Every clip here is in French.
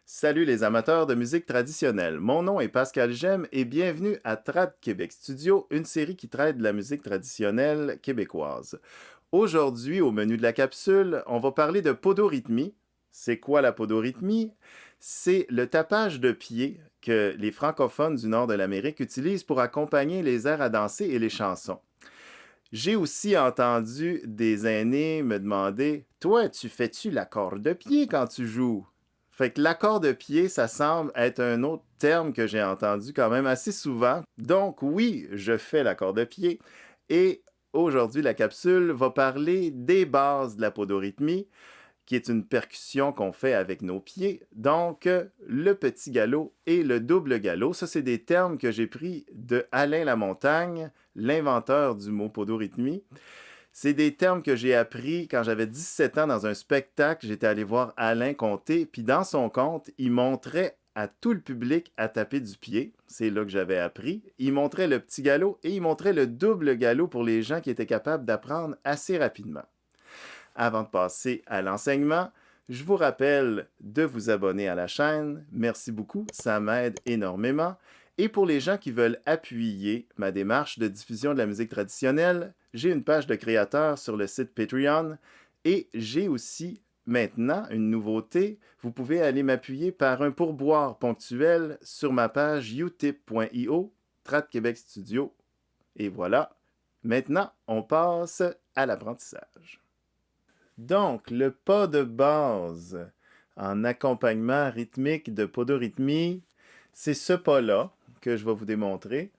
Salut les amateurs de musique traditionnelle. Mon nom est Pascal Gemme et bienvenue à Trad Québec Studio, une série qui traite de la musique traditionnelle québécoise. Aujourd'hui, au menu de la capsule, on va parler de podorythmie. C'est quoi la podorythmie? C'est le tapage de pied que les francophones du nord de l'Amérique utilisent pour accompagner les airs à danser et les chansons. J'ai aussi entendu des aînés me demander: Toi, tu fais-tu l'accord de pied quand tu joues? Fait que l'accord de pied, ça semble être un autre terme que j'ai entendu quand même assez souvent. Donc oui, je fais l'accord de pied. Et aujourd'hui, la capsule va parler des bases de la podorythmie, qui est une percussion qu'on fait avec nos pieds. Donc, le petit galop et le double galop, ça, c'est des termes que j'ai pris de Alain Lamontagne, l'inventeur du mot podorythmie. C'est des termes que j'ai appris quand j'avais 17 ans dans un spectacle. J'étais allé voir Alain conter, puis dans son conte, il montrait à tout le public à taper du pied. C'est là que j'avais appris. Il montrait le petit galop et il montrait le double galop pour les gens qui étaient capables d'apprendre assez rapidement. Avant de passer à l'enseignement, je vous rappelle de vous abonner à la chaîne. Merci beaucoup, ça m'aide énormément. Et pour les gens qui veulent appuyer ma démarche de diffusion de la musique traditionnelle, j'ai une page de créateur sur le site Patreon et j'ai aussi maintenant une nouveauté. Vous pouvez aller m'appuyer par un pourboire ponctuel sur ma page utip.io, Trad Québec Studio. Et voilà, maintenant on passe à l'apprentissage. Donc, le pas de base en accompagnement rythmique de podorythmie, c'est ce pas-là que je vais vous démontrer.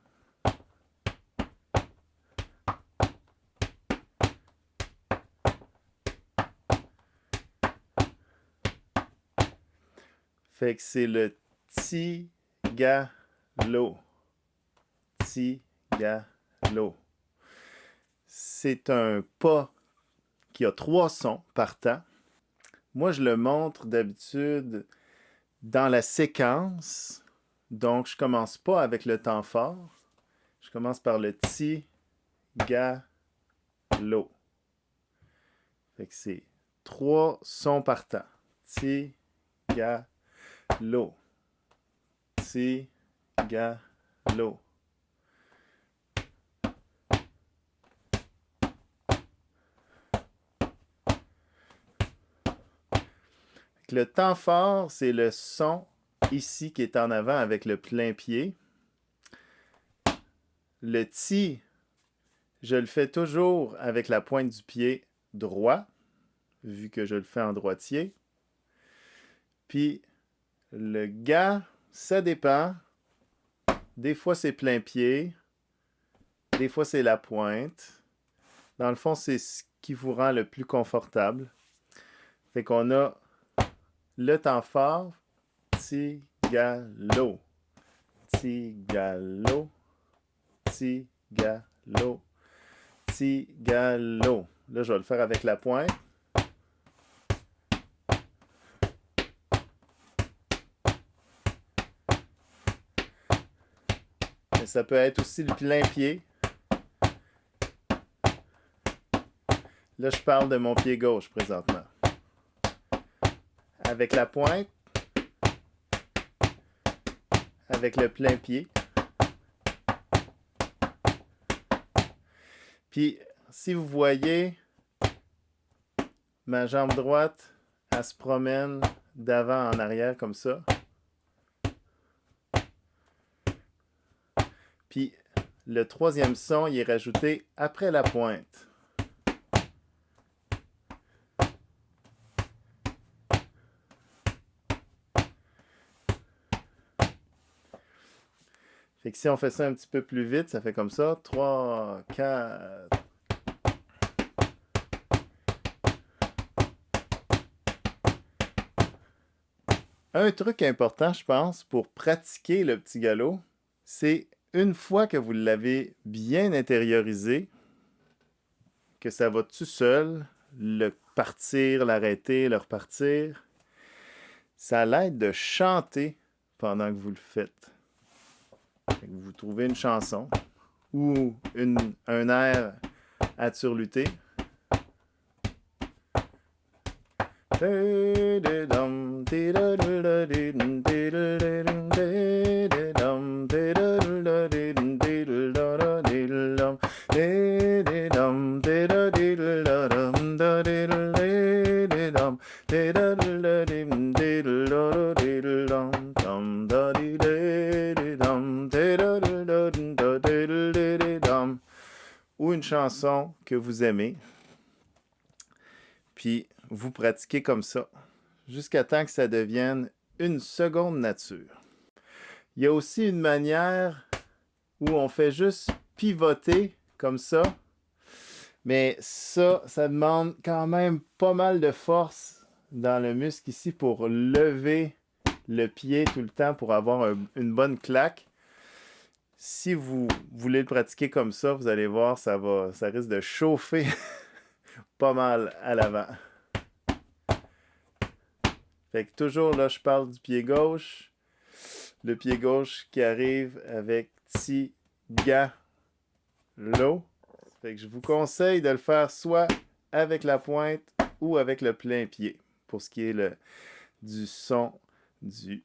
Fait que c'est le ti-ga-lo. Ti-ga-lo. C'est un pas qui a 3 sons par temps. Moi, je le montre d'habitude dans la séquence. Donc, je commence pas avec le temps fort. Je commence par le ti-ga-lo. Fait que c'est 3 sons par temps. Ti-ga-lo. Ti-ga-lo. Le temps fort, c'est le son ici qui est en avant avec le plein pied. Le ti, je le fais toujours avec la pointe du pied droit, vu que je le fais en droitier. Puis le ga, ça dépend. Des fois, c'est plein pied. Des fois, c'est la pointe. Dans le fond, c'est ce qui vous rend le plus confortable. Fait qu'on a le temps fort, ti-ga-lo, ti-ga-lo, ti-ga-lo, ti-ga-lo. Là, je vais le faire avec la pointe. Mais ça peut être aussi le plein pied. Là, je parle de mon pied gauche présentement. Avec la pointe, avec le plein pied. Puis, si vous voyez, ma jambe droite, elle se promène d'avant en arrière comme ça. Puis, le troisième son, il est rajouté après la pointe. Fait que si on fait ça un petit peu plus vite, ça fait comme ça. 3, 4. Un truc important, je pense, pour pratiquer le petit galop, c'est une fois que vous l'avez bien intériorisé, que ça va tout seul, le partir, l'arrêter, le repartir, ça l'aide de chanter pendant que vous le faites. Fait que vous trouvez une chanson ou un air à turluter. Ou une chanson que vous aimez, puis vous pratiquez comme ça, jusqu'à temps que ça devienne une seconde nature. Il y a aussi une manière où on fait juste pivoter comme ça, mais ça demande quand même pas mal de force dans le muscle ici pour lever le pied tout le temps pour avoir une bonne claque. Si vous voulez le pratiquer comme ça, vous allez voir, ça risque de chauffer pas mal à l'avant. Fait que toujours là, je parle du pied gauche. Le pied gauche qui arrive avec Ti, Ga, Lo. Fait que je vous conseille de le faire soit avec la pointe ou avec le plein pied pour ce qui est du son du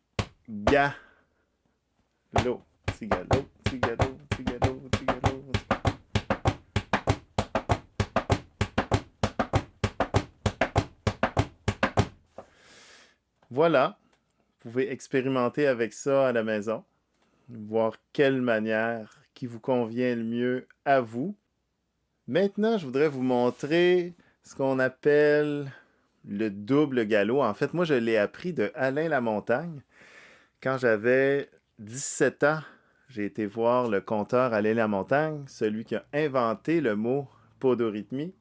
Ga, Lo. Ti, Ga, Lo, Ti, Ga, Lo, Ti, Ga, Lo, Ti, Ga, Lo. Voilà, vous pouvez expérimenter avec ça à la maison, voir quelle manière qui vous convient le mieux à vous. Maintenant, je voudrais vous montrer ce qu'on appelle le double galop. En fait, moi, je l'ai appris de Alain Lamontagne. Quand j'avais 17 ans, j'ai été voir le conteur Alain Lamontagne, celui qui a inventé le mot podorythmie.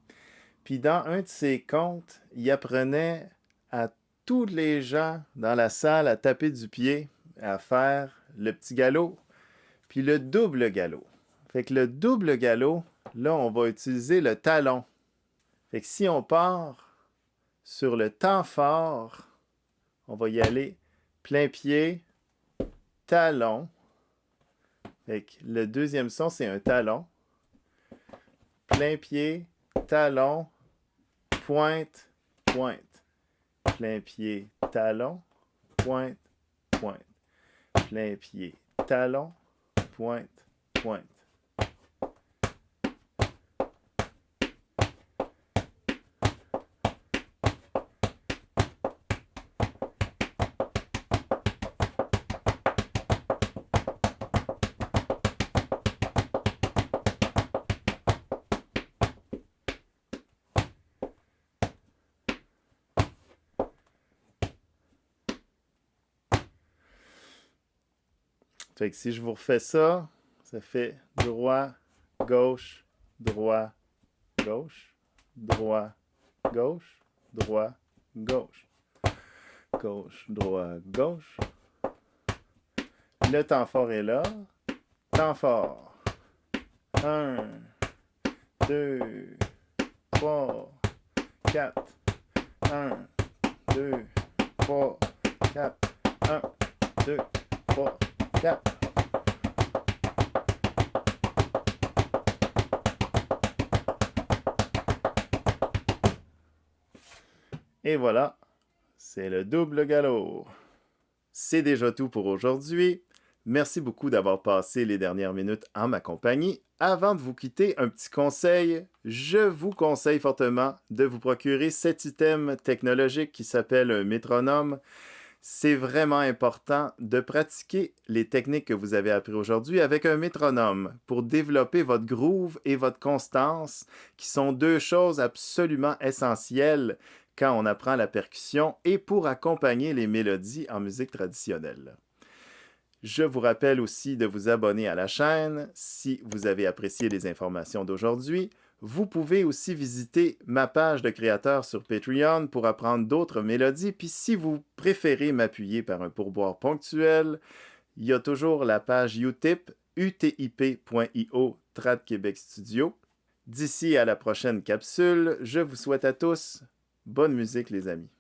Puis dans un de ses contes, il apprenait à tous les gens dans la salle à taper du pied, à faire le petit galop, puis le double galop. Fait que le double galop, là, on va utiliser le talon. Fait que si on part sur le temps fort, on va y aller plein pied, talon. Fait que le deuxième son, c'est un talon. Plein pied, talon, pointe, pointe. Plein pied, talon, pointe, pointe. Plein pied, talon, pointe, pointe. Fait que si je vous refais ça, ça fait droit, gauche, droit, gauche, droit, gauche, droit, gauche. Gauche, droit, gauche. Le temps fort est là. Temps fort. 1, 2, 3, 4. 1, 2, 3, 4. 1, 2, 3, 4. Et voilà, c'est le double galop. C'est déjà tout pour aujourd'hui. Merci beaucoup d'avoir passé les dernières minutes en ma compagnie. Avant de vous quitter, un petit conseil. Je vous conseille fortement de vous procurer cet item technologique qui s'appelle un métronome. C'est vraiment important de pratiquer les techniques que vous avez apprises aujourd'hui avec un métronome pour développer votre groove et votre constance, qui sont deux choses absolument essentielles quand on apprend la percussion et pour accompagner les mélodies en musique traditionnelle. Je vous rappelle aussi de vous abonner à la chaîne si vous avez apprécié les informations d'aujourd'hui. Vous pouvez aussi visiter ma page de créateur sur Patreon pour apprendre d'autres mélodies. Puis si vous préférez m'appuyer par un pourboire ponctuel, il y a toujours la page Utip, utip.io, Trad Québec Studio. D'ici à la prochaine capsule, je vous souhaite à tous bonne musique les amis.